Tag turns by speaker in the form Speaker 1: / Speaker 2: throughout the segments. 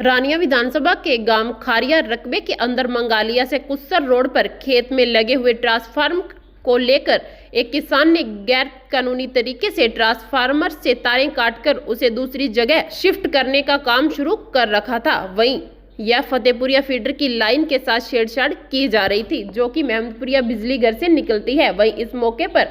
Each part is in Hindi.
Speaker 1: रानिया विधानसभा के गांव खारिया रकबे के अंदर मंगालिया से कुस्सर रोड पर खेत में लगे हुए ट्रांसफार्मर को लेकर एक किसान ने गैर कानूनी तरीके से ट्रांसफार्मर से तारें काटकर उसे दूसरी जगह शिफ्ट करने का काम शुरू कर रखा था। वहीं यह फतेहपुरिया फीडर की लाइन के साथ छेड़छाड़ की जा रही थी, जो कि महमदपुरिया बिजली घर से निकलती है। वहीं इस मौके पर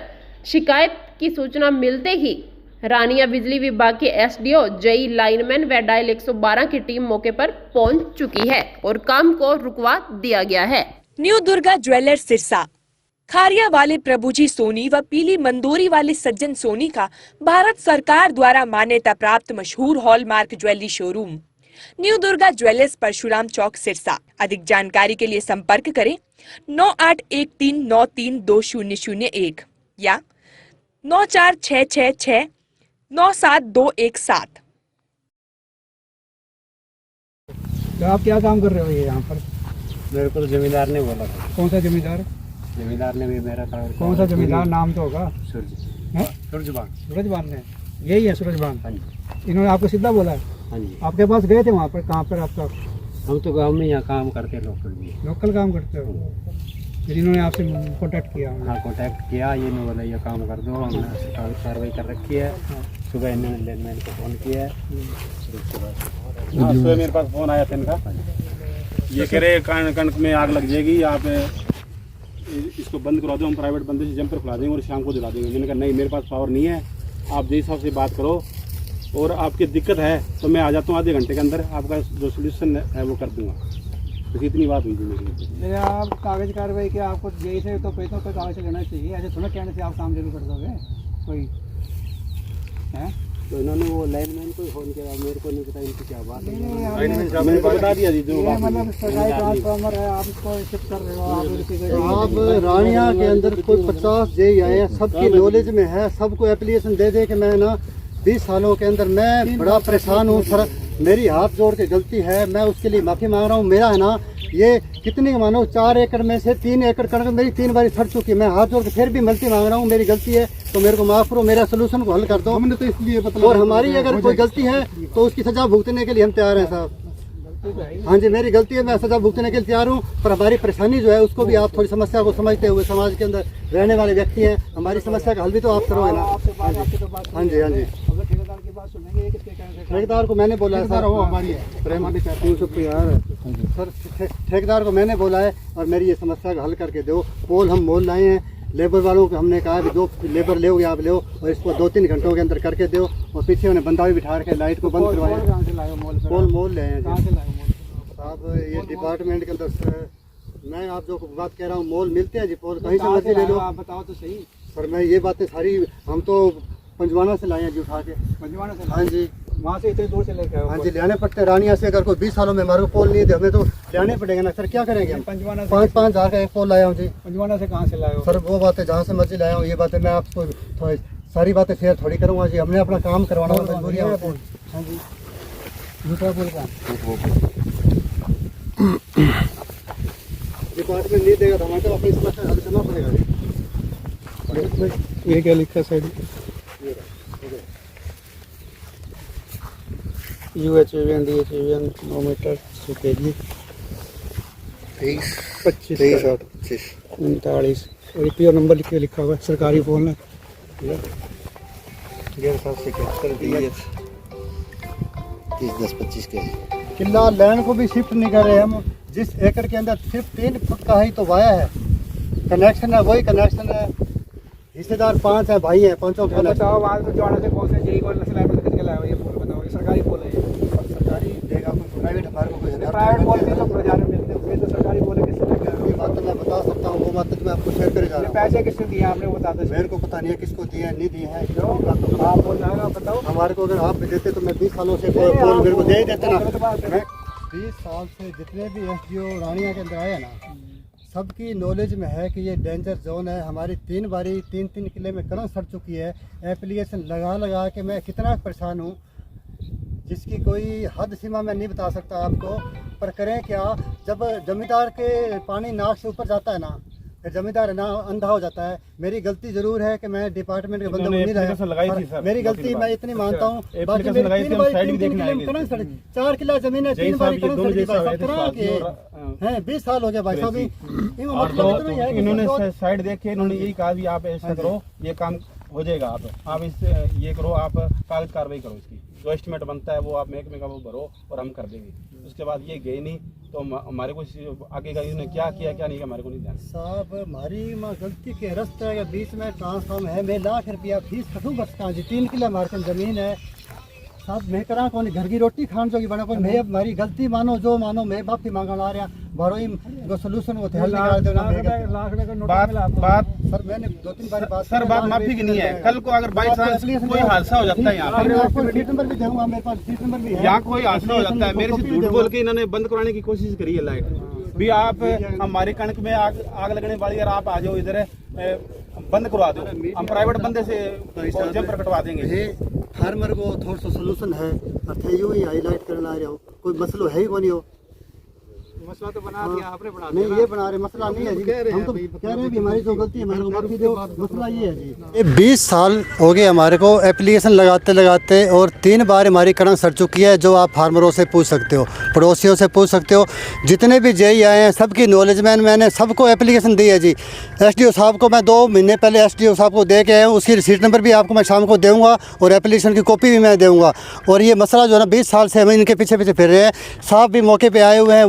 Speaker 1: शिकायत की सूचना मिलते ही रानिया बिजली विभाग के एसडीओ जई लाइनमैन व डायल 112 की टीम मौके पर पहुंच चुकी है और काम को रुकवा दिया गया है।
Speaker 2: न्यू दुर्गा ज्वेलर्स सिरसा, खारिया वाले प्रभुजी सोनी व पीली मंदोरी वाले सज्जन सोनी का भारत सरकार द्वारा मान्यता प्राप्त मशहूर hallmark jewellery showroom new Durga jewellers Parshuram Chowk Sirsa. अधिक जानकारी के लिए संपर्क करें 9813932001 या 9466697217।
Speaker 3: तो आप क्या काम कर रहे हो ये यहाँ पर?
Speaker 4: मेरे को तो जमींदार ने बोला था।
Speaker 3: कौन सा जमींदार?
Speaker 4: जमींदार ने भी मेरा काम।
Speaker 3: कौन सा जमींदार? नाम तो होगा।
Speaker 4: सूरजबान।
Speaker 3: सूरजबान ने? यही है सूरजबान?
Speaker 4: हाँ जी।
Speaker 3: इन्होंने आपको सीधा बोला है?
Speaker 4: हाँ जी।
Speaker 3: आपके पास गए थे वहाँ पर? कहाँ पर आपका?
Speaker 4: हम तो गांव में यहाँ काम करते हैं,
Speaker 3: लोकल काम करते हो? फिर इन्होंने आपसे कॉन्टेक्ट किया?
Speaker 4: हाँ, कॉन्टेक्ट किया। ये नहीं बोला ये काम कर दो, हमने कार्रवाई कर रखी है। सुबह इन्होंने लैंडमैन को फ़ोन किया है।
Speaker 5: सुबह मेरे पास फ़ोन आया था इनका, ये कह रहे कणक में आग लग जाएगी, आप इसको बंद करा दो, हम प्राइवेट बंदे से जंपर खुला देंगे और शाम को जला देंगे। मैंने कहा नहीं, मेरे पास पावर नहीं है, आप जय साहब से बात करो और आपकी दिक्कत है तो मैं आ जाता हूँ आधे घंटे के अंदर, आपका जो सोल्यूशन है वो कर दूँगा। तो इतनी बात हुई थी मेरी।
Speaker 3: आप कागज कार्रवाई किया, आपको यही से तो पैसों पर कागज लेना चाहिए, ऐसे थोड़ा कहने से आप काम जरूर कर दोगे कोई है?
Speaker 4: तो इन्होंने वो लाइनमैन को फ़ोन किया, मेरे को नहीं पता इनकी क्या बात है।
Speaker 5: मैंने तो बता दिया जी जो बात।
Speaker 3: मतलब सरकारी ट्रांसफार्मर है, आप इसको शिफ्ट कर रहे हो,
Speaker 6: आप रानिया के अंदर कोई 50 जेई आए हैं, सबकी नॉलेज में है, सबको एप्लीकेशन दे दे के मैं ना 20 सालों के अंदर मैं बड़ा परेशान हूँ सर। मेरी हाथ जोड़ के गलती है, मैं उसके लिए माफ़ी मांग रहा हूँ। मेरा है ना ये कितनी मानो 4 एकड़ में से 3 एकड़ कणक मेरी 3 बार फट चुकी है। मैं हाथ जोड़ के फिर भी माफी मांग रहा हूँ, मेरी गलती है तो मेरे को माफ़ करो, मेरा सोल्यूशन को हल कर दो। हमने तो इसलिए और हमारी अगर कोई गलती है तो उसकी सजा भुगतने के लिए हम तैयार हैं साहब। हाँ जी, मेरी गलती है, मैं सजा भुगतने के लिए तैयार हूँ, पर हमारी परेशानी जो है उसको भी आप थोड़ी समस्या को समझते हुए, समाज के अंदर रहने वाले व्यक्ति हैं, हमारी समस्या का हल भी तो आप करो है ना। हाँ जी हाँ जी। ठेकेदार को मैंने बोला है सर, सर ठेकेदार को मैंने बोला है और मेरी ये समस्या का हल करके दो। पोल हम मोल लाए हैं, लेबर वालों को हमने कहा है 2 लेबर ले आप ले और इसको 2-3 घंटों के अंदर करके दो। और पीछे उन्हें बंदा भी बिठा के लाइट को बंद करवाया। पोल मोल ले हैं साहब, ये डिपार्टमेंट के अंदर मैं आप जो बात कह रहा हूँ, मोल मिलते हैं जी, पोल कहीं से मर्जी ले लो।
Speaker 3: आप बताओ तो सही
Speaker 6: सर, मैं ये बातें सारी हम तो पंजवाना से लाए हैं जी, उठा के
Speaker 3: पंजवाना से?
Speaker 6: हाँ जी,
Speaker 3: वहाँ से इतनी दूर से लेकर?
Speaker 6: हाँ जी, लेने पड़ते हैं। रानिया से अगर कोई 20 सालों में हमारे को पोल नहीं दे, हमें तो लेने पड़ेगा ना सर, क्या करेंगे हम?
Speaker 3: पंजवाना से
Speaker 6: 5-5 हज़ार का एक पोल लाया हूँ जी।
Speaker 3: पंजवाना से कहाँ से लाए हो
Speaker 6: सर? वो बातें जहाँ से मर्जी लाया हूँ, ये बातें मैं आपको सारी बातें शेयर थोड़ी करूँगा जी, हमने अपना काम करवाना मजबूरी है। हाँ जी,
Speaker 3: दूसरा पोल का
Speaker 6: डिपार्टमेंट नहीं देगा तो हमारे को अपनी समस्या हल करना पड़ेगा जी।
Speaker 3: ये क्या लिखा साइड? UHVN DHVN 9 मीटर सुकेजी 23 और 39 और पीओ नंबर लिख के लिखा हुआ है, सरकारी फोन है।
Speaker 6: 30-10-25 के किला लैंड को भी शिफ्ट नहीं कर रहे हम। जिस एकड़ के अंदर सिर्फ 3 फुट का ही तो वाया है, कनेक्शन है वही कनेक्शन है, हिस्सेदार 5 है, भाई है, 5 का।
Speaker 3: बताओ वहाँ से जाने से कौन से जेई कौन से लाइन में कितने लाया हो ये पोल? बताओ, ये सरकारी पोल है?
Speaker 6: सरकारी देगा कोई प्राइवेट? हमारे को
Speaker 3: प्राइवेट पोल भी तो बाजार में मिलते हैं, तो सरकारी पोल है किसने लगा?
Speaker 6: ये बात तो मैं बता सकता हूँ, वो बात तो मैं आपको शेयर करे जा रहा हूँ।
Speaker 3: पैसे किसने दिए आपने वो बता दो।
Speaker 6: मेरे को पता नहीं है किसको दिए नहीं दिए हैं।
Speaker 3: आप बोल रहे हो, बताओ।
Speaker 6: हमारे को अगर आप भी देते तो मैं 20 सालों से पोल मेरे को दे ही देते ना। मैं 20 साल से जितने भी SDO रानिया के अंदर आए ना, सबकी नॉलेज में है कि ये डेंजर जोन है। हमारी 3 बारी 3-3 किले में कणक सड़ चुकी है। एप्लीकेशन लगा के मैं कितना परेशान हूँ, जिसकी कोई हद सीमा मैं नहीं बता सकता आपको। पर करें क्या, जब जमींदार के पानी नाक से ऊपर जाता है ना, फिर जमींदार ना अंधा हो जाता है। मेरी गलती जरूर है कि मैं डिपार्टमेंट के बंदे में नहीं
Speaker 5: एप्लीकेशन लगाई थी
Speaker 6: रहा।
Speaker 5: सर,
Speaker 6: मेरी
Speaker 5: 2-3
Speaker 6: गलती
Speaker 5: बार।
Speaker 6: मैं इतनी मानता हूँ।
Speaker 5: अच्छा,
Speaker 6: बाकी
Speaker 5: एप्लीकेशन
Speaker 6: मेरी
Speaker 5: लगाई थी,
Speaker 6: 3
Speaker 5: हम
Speaker 6: बार
Speaker 5: साइड भी
Speaker 6: 3
Speaker 5: देखने आएंगे।
Speaker 6: किलोमीटर 4 किला जमीन है, 3 बार
Speaker 5: ये दोनों जैसा आए थे साथ में और,
Speaker 6: हैं 20 साल हो गया भाई साहब।
Speaker 5: और तो इन्होंने साइड देख के इन्होंने यही कहा भी आप ऐसा करो, ये काम हो जाएगा, आप इस ये करो, आप कागज कार्रवाई करो, इसकी जो एस्टिमेट बनता है वो आप महकमे का वो भरो और हम कर देंगे। उसके बाद ये गए नहीं तो हमारे को आगे का इन्होंने क्या किया क्या नहीं, हमारे को नहीं ध्यान।
Speaker 6: साहब हमारी गलती के रास्ते के बीच में ट्रांसफार्म है, मैं लाख रुपया फीस कटू बचता जी, 3 किला हमारे जमीन है साहब। मैं करा कौन घर की रोटी खान जोगी बना कोई, मैं हमारी गलती मानो जो मानो, मैं माफी मांगने आ रहा भरो को सोल्यूशन वो हल निकाल देना।
Speaker 5: बात
Speaker 6: सर मैंने 2-3 बार बात
Speaker 5: सर बात माफी की नहीं है। कल को अगर बाई चांस कोई हादसा हो जाता है यहाँ
Speaker 6: आपको सीट नंबर भी दूंगा, मेरे पास सीट नंबर भी है।
Speaker 5: यहाँ कोई हादसा हो जाता है, मेरे से झूठ बोल के इन्होंने बंद कराने की कोशिश करी है लाइट भी। आप हमारे कणक में आग लगने वाली है, आप आ जाओ इधर बंद करवा दो, हम प्राइवेट बंदे से जंपर कटवा देंगे।
Speaker 6: फार्मर को थोड़ा सा सोल्यूशन है, यूँ ही हाईलाइट करना आ रहे हो, कोई मसलो है ही कौन हो।
Speaker 3: मसला तो बना दिया आपने, बना
Speaker 6: नहीं ये बना रहे, मसला नहीं है जी। हम तो कह रहे हैं कि हमारी जो गलती है हमारे को माफी दो, मसला ये है जी। ये 20 साल हो गए हमारे को एप्लीकेशन लगाते लगाते, और 3 बार हमारी कणक सड़ चुकी है। जो आप फार्मरों से पूछ सकते हो, पड़ोसियों से पूछ सकते हो, जितने भी जेई आए हैं सबकी नॉलेज में मैंने सबको एप्लीकेशन दी है जी। SDO साहब को मैं 2 महीने पहले SDO साहब को दे के आया हूँ, उसकी रिसीट नंबर भी आपको मैं शाम को दूँगा और एप्लीकेशन की कॉपी भी मैं दूँगा। और ये मसला जो है ना 20 साल से हम इनके पीछे पीछे फिर रहे हैं। साहब भी मौके पे आए हुए हैं,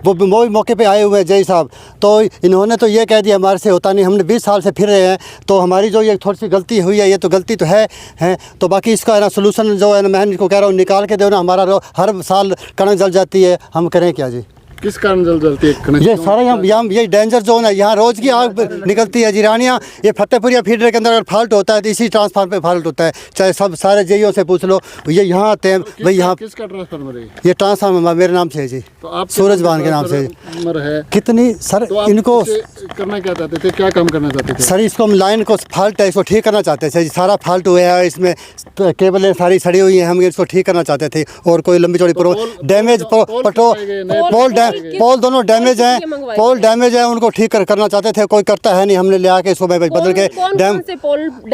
Speaker 6: वो भी मौके पे आए हुए हैं जय साहब। तो इन्होंने तो ये कह दिया हमारे से होता नहीं, हमने 20 साल से फिर रहे हैं। तो हमारी जो ये थोड़ी सी गलती हुई है, ये तो गलती तो है तो बाकी इसका है ना सोल्यूशन जो है ना, मैं इनको कह रहा हूँ निकाल के दो ना। हमारा हर साल कणक जल जाती है, हम करें क्या जी।
Speaker 7: किस कारण जलती है?
Speaker 6: ये सारा यहाँ ये डेंजर जोन है, यहाँ रोज की आग निकलती है जी। रानिया ये फतेहपुरिया फीडर के अंदर अगर फॉल्ट होता है तो इसी ट्रांसफार्मर पे फॉल्ट होता है, चाहे सब सारे जेईओ से पूछ लो। ये यहाँ आते हैं भाई, यहाँ
Speaker 7: किसका ट्रांसफार्मर है?
Speaker 6: ये ट्रांसफार्मर मेरे नाम से है जी,
Speaker 7: तो आप
Speaker 6: सूरज बान के नाम से
Speaker 7: है
Speaker 6: कितनी सर।
Speaker 7: तो आप
Speaker 6: इनको
Speaker 7: करना क्या चाहते थे, क्या काम करना चाहते थे?
Speaker 6: सर इसको हम लाइन को फॉल्ट है, इसको ठीक करना चाहते थे जी। सारा फॉल्ट हुआ है, इसमें केबलें सारी सड़ी हुई हैं, हम इसको ठीक करना चाहते थे। और कोई लंबी चौड़ी डैमेज पोल दोनों डैमेज हैं, पोल डैमेज है, उनको ठीक करना चाहते थे, कोई करता है नहीं। हमने ले आके इसको बदल के डैम,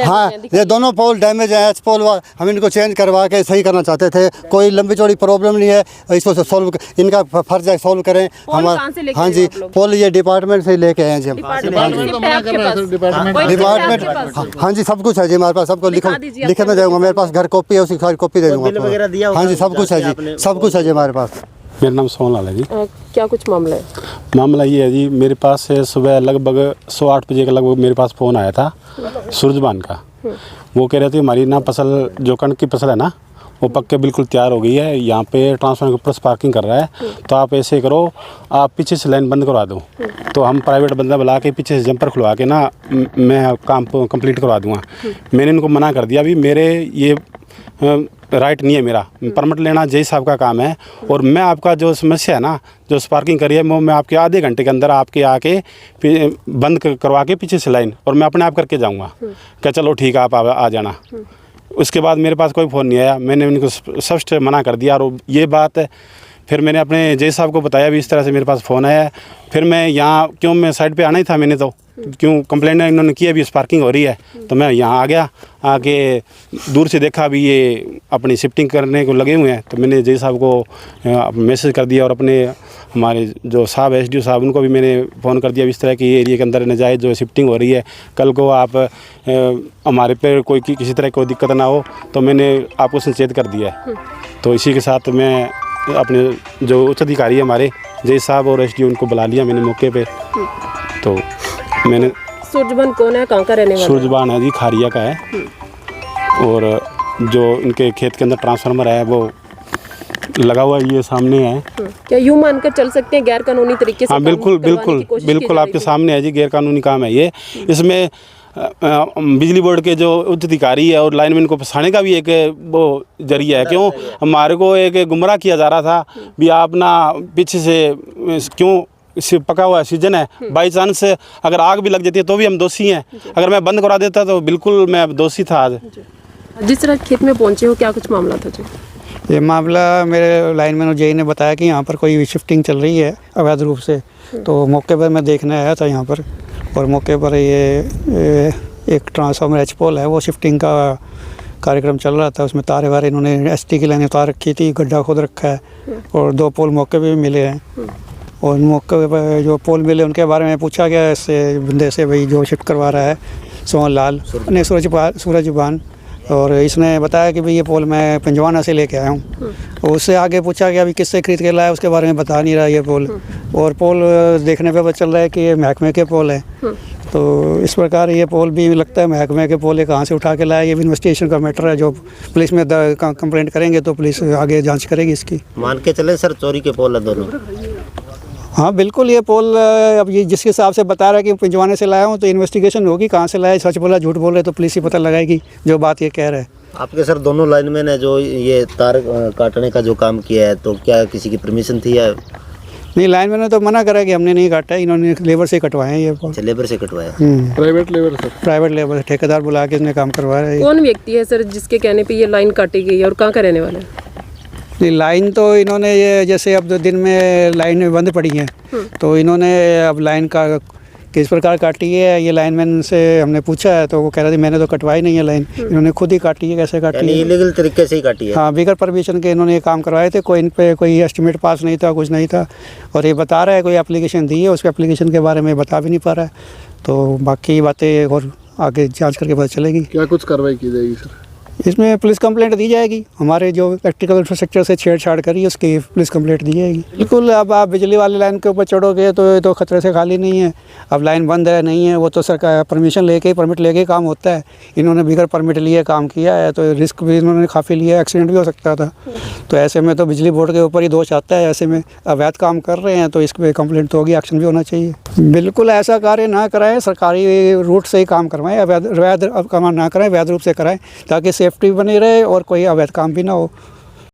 Speaker 6: हाँ ये दोनों पोल डैमेज है, पोल हम इनको चेंज करवा के सही करना चाहते थे। कोई लंबी चौड़ी प्रॉब्लम नहीं है, इसको सॉल्व इनका फर्ज है सॉल्व करें हमारा। हाँ जी पोल ये डिपार्टमेंट से लेके आए हैं जी हम। डिपार्टमेंट हाँ जी सब कुछ है जी हमारे पास, सबको लिखे में दूँगा, मेरे पास घर कॉपी है, उसकी सारी कॉपी दे दूँगा। हाँ जी सब कुछ है जी, सब कुछ है जी हमारे पास।
Speaker 5: मेरा नाम सोनलाल है जी।
Speaker 1: क्या कुछ मामला है?
Speaker 5: मामला ये है जी, मेरे पास से सुबह लगभग 8 बजे के लगभग मेरे पास फ़ोन आया था सूरजबान का। वो कह रहे थे हमारी ना फसल जो कणक की फसल है ना वो पक के बिल्कुल तैयार हो गई है, यहाँ पे ट्रांसफार्मर के ऊपर पार्किंग कर रहा है, तो आप ऐसे करो आप पीछे से लाइन बंद करवा दो। तो हम प्राइवेट बंदा बुला के पीछे से जंपर खुलवा के ना मैं काम कंप्लीट करवा दूँगा। मैंने इनको मना कर दिया, अभी मेरे ये राइट नहीं है, मेरा परमिट लेना जय साहब का काम है। और मैं आपका जो समस्या है ना जो स्पार्किंग करी है, मैं आपके आधे घंटे के अंदर आपके आके बंद करवा के पीछे से लाइन, और मैं अपने आप करके जाऊंगा। क्या चलो ठीक है आप आ जाना। उसके बाद मेरे पास कोई फ़ोन नहीं आया, मैंने उनको स्पष्ट मना कर दिया। और ये बात फिर मैंने अपने जय साहब को बताया भी इस तरह से मेरे पास फ़ोन आया है। फिर मैं यहाँ क्यों मैं साइड पे आना ही था, मैंने तो क्यों कंप्लेंट इन्होंने की अभी स्पार्किंग हो रही है, तो मैं यहाँ आ गया। आके दूर से देखा भी ये अपनी शिफ्टिंग करने को लगे हुए हैं, तो मैंने जय साहब को मैसेज कर दिया। और अपने हमारे जो साहब SDO साहब उनको भी मैंने फ़ोन कर दिया, इस तरह की एरिया के अंदर नजायज़ जो शिफ्टिंग हो रही है, कल को आप हमारे पे कोई किसी तरह कोई दिक्कत ना हो, तो मैंने आपको सचेत कर दिया है। तो इसी के साथ मैं अपने जो उच्च अधिकारी है हमारे जय साहब और SDO उनको बुला लिया मैंने मौके पे। तो मैंने
Speaker 1: सूरजबान कौन है, कहाँ का रहने वाला है?
Speaker 5: सूरजबान है जी, खारिया का है। और जो इनके खेत के अंदर ट्रांसफार्मर है वो लगा हुआ ये सामने है।
Speaker 1: क्या यूँ मानकर चल सकते हैं गैर कानूनी तरीके से?
Speaker 5: हाँ बिल्कुल बिल्कुल बिल्कुल आपके सामने है जी, गैर कानूनी काम है ये। इसमें बिजली बोर्ड के जो उच्च अधिकारी है और लाइनमैन को फंसाने का भी एक वो जरिया है। क्यों हमारे को एक गुमराह किया जा रहा था भी आप ना पीछे से क्यों पका हुआ सीजन है, बाई चांस अगर आग भी लग जाती है तो भी हम दोषी हैं। अगर मैं बंद करा देता तो बिल्कुल मैं दोषी था। आज
Speaker 1: जिस तरह खेत में पहुंचे हो, क्या कुछ मामला था जी?
Speaker 3: ये मामला मेरे लाइनमैन और जेई ने बताया कि यहाँ पर कोई शिफ्टिंग चल रही है अवैध रूप से, तो मौके पर मैं देखने आया था यहाँ पर। और मौके पर ये एक ट्रांसफार्मर एच पोल है, वो शिफ्टिंग का कार्यक्रम चल रहा था, उसमें तारे वारे इन्होंने एसटी की लाइन उतार रखी थी, गड्ढा खोद रखा है और 2 पोल मौके पे भी मिले हैं। और मौके पर जो पोल मिले उनके बारे में पूछा गया इससे बंदे से, भाई जो शिफ्ट करवा रहा है सोहन लाल ने सूरजबान, और इसने बताया कि भाई ये पोल मैं पंजवाना से लेके आया हूँ। और उससे आगे पूछा गया अभी किससे खरीद के लाया, उसके बारे में बता नहीं रहा ये पोल। और पोल देखने पे पता चल रहा है कि ये महकमे के पोल हैं। तो इस प्रकार ये पोल भी लगता है महकमे के पोल है, कहाँ से उठा के लाया ये भी इन्वेस्टिगेशन का मैटर है। जो पुलिस में कंप्लेंट करेंगे तो पुलिस आगे जांच करेगी इसकी।
Speaker 8: मान के चले सर चोरी के पोल है दोनों?
Speaker 3: हाँ बिल्कुल, ये पोल अब ये जिस हिसाब से बता रहा है कि पिंजवाने से लाया हूँ, तो इन्वेस्टिगेशन होगी कहाँ से लाया, सच बोला झूठ बोल रहे तो पुलिस ही पता लगाएगी जो बात ये कह रहा है।
Speaker 8: आपके सर दोनों लाइनमैन है जो ये तार काटने का जो काम किया है, तो क्या किसी की परमिशन थी या
Speaker 3: नहीं? लाइनमैन ने तो मना करा कि हमने नहीं काटा है, इन्होंने लेबर से कटवाए हैं ये पोल।
Speaker 8: लेबर से कटवाया?
Speaker 7: Private labour sir?
Speaker 3: Private labour, ठेकेदार बुला के इसने काम करवाया है।
Speaker 9: कौन व्यक्ति है सर जिसके कहने पे ये लाइन काटी गई है और कहाँ का रहने वाला है?
Speaker 3: नहीं, लाइन तो इन्होंने ये जैसे अब दिन में लाइन बंद पड़ी है तो इन्होंने अब लाइन का किस प्रकार काटी है, ये लाइनमैन से हमने पूछा है तो वो कह रहा था मैंने तो कटवाई नहीं है लाइन, इन्होंने खुद ही काटी है। कैसे काटी है?
Speaker 8: इलीगल तरीके से ही काटी है?
Speaker 3: हाँ, बगैर परमिशन के इन्होंने ये काम करवाए थे। कोई इन पे कोई एस्टिमेट पास नहीं था, कुछ नहीं था। और ये बता रहा है कोई एप्लीकेशन दी है, उस एप्लीकेशन के बारे में बता भी नहीं पा रहा है। तो बाकी बातें और आगे जांच करके पता चलेगी।
Speaker 7: क्या कुछ कार्रवाई की जाएगी सर?
Speaker 3: इसमें पुलिस कंप्लेंट दी जाएगी, हमारे जो इलेक्ट्रिकल इंफ्रास्ट्रक्चर से छेड़छाड़ करी उसकी पुलिस कंप्लेंट दी जाएगी। बिल्कुल, अब आप बिजली वाली लाइन के ऊपर चढ़ोगे तो ये तो खतरे से खाली नहीं है। अब लाइन बंद है नहीं है, वो तो सरकार परमिशन लेके परमिट लेके काम होता है। इन्होंने बिगैर परमिट लिए काम किया है तो रिस्क भी इन्होंने काफ़ी लिया, एक्सीडेंट भी हो सकता था। तो ऐसे में तो बिजली बोर्ड के ऊपर ही दोष आता है। ऐसे में अवैध काम कर रहे हैं तो इस पर कंप्लेंट तो होगी, एक्शन भी होना चाहिए। बिल्कुल ऐसा कार्य ना कराएं, सरकारी रूट से ही काम करवाएं, अवैध काम ना कराएं, वैध रूप से कराएं ताकि सेफ्टी बनी रहे और कोई अवैध काम भी ना हो।